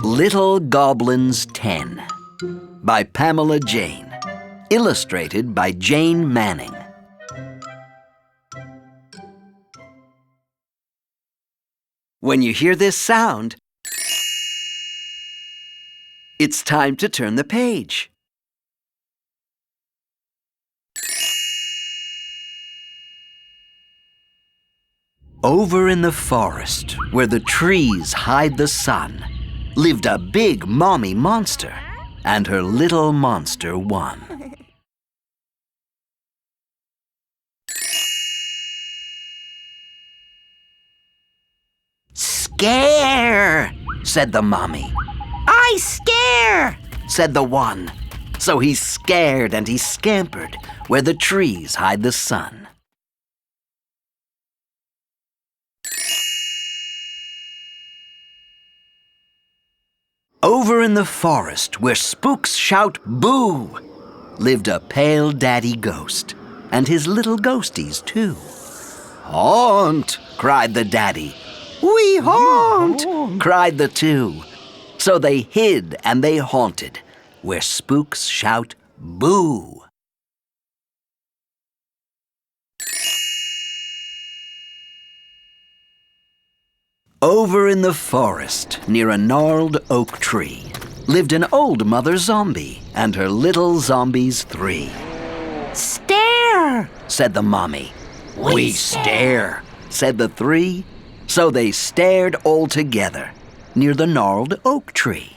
Little Goblins 10 by Pamela Jane. Illustrated by Jane Manning. When you hear this sound, it's time to turn the page. Over in the forest, where the trees hide the sun, lived a big mommy monster and her little monster one. "Scare!" said the mommy. "I scare!" said the one. So he scared and he scampered where the trees hide the sun. Over in the forest where spooks shout boo, lived a pale daddy ghost and his little ghosties too. "Haunt!" cried the daddy. "We haunt!" cried the two. So they hid and they haunted where spooks shout boo. Over in the forest, near a gnarled oak tree, lived an old mother zombie and her little zombies 3. "Stare!" said the mommy. "We stare!" said the 3. So they stared all together near the gnarled oak tree.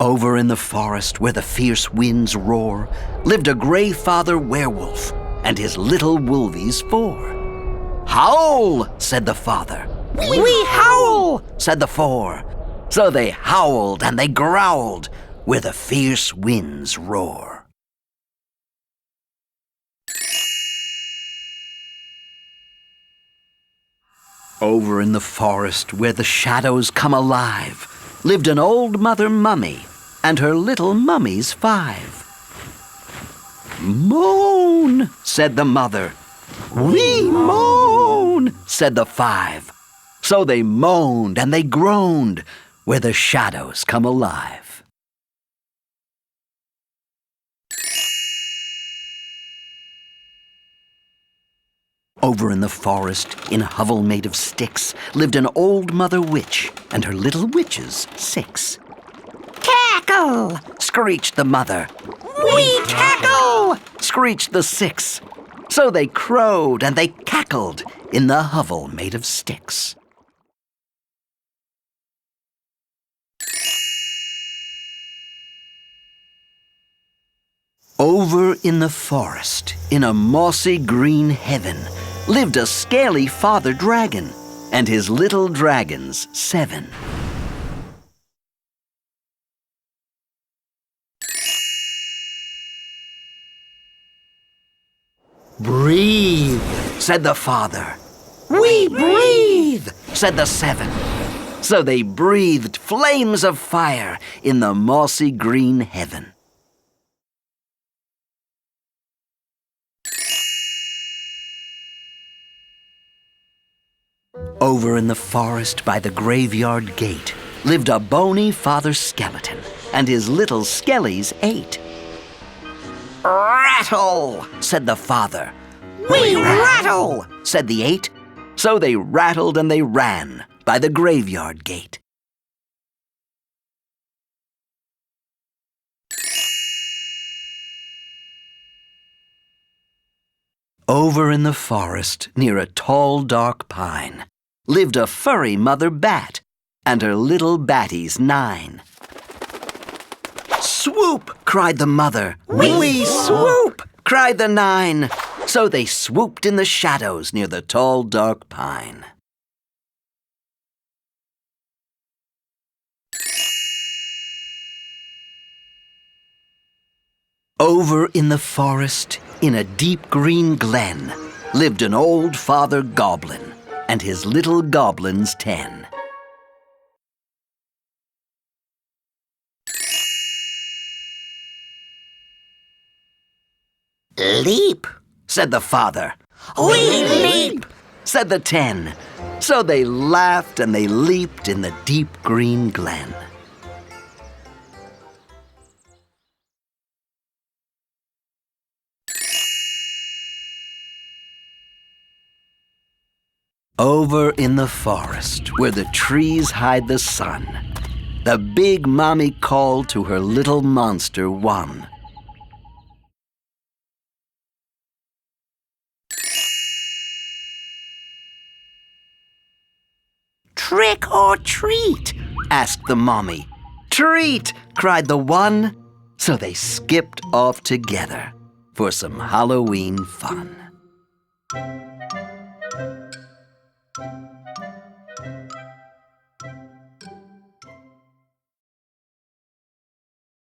Over in the forest where the fierce winds roar, lived a gray father werewolf and his little wolvies 4. "Howl!" said the father. "We howl!" said the 4. So they howled and they growled where the fierce winds roar. Over in the forest where the shadows come alive, lived an old mother mummy and her little mummies 5. "Moan!" said the mother. "We moan!" said the 5. So they moaned and they groaned where the shadows come alive. Over in the forest, in a hovel made of sticks, lived an old mother witch and her little witches 6. "Cackle!" screeched the mother. "We cackle!" screeched the 6. So they crowed and they cackled in the hovel made of sticks. Over in the forest, in a mossy green heaven, lived a scaly father dragon and his little dragons 7. "Breathe!" said the father. "We breathe!" said the 7. So they breathed flames of fire in the mossy green heaven. Over in the forest by the graveyard gate lived a bony father skeleton and his little skellies 8. "Rattle!" said the father. "We rattle!" said the 8. So they rattled and they ran by the graveyard gate. Over in the forest, near a tall, dark pine, lived a furry mother bat and her little batties 9. "Swoop!" cried the mother. "We swoop!" cried the 9. So they swooped in the shadows near the tall, dark pine. Over in the forest, in a deep green glen, lived an old father goblin and his little goblins 10. Leap, said the father. We leap, said the 10. So they laughed and they leaped in the deep green glen. Over in the forest, where the trees hide the sun, the big mommy called to her little monster one. Trick or treat? Asked the mommy. Treat, cried the one. So they skipped off together for some Halloween fun.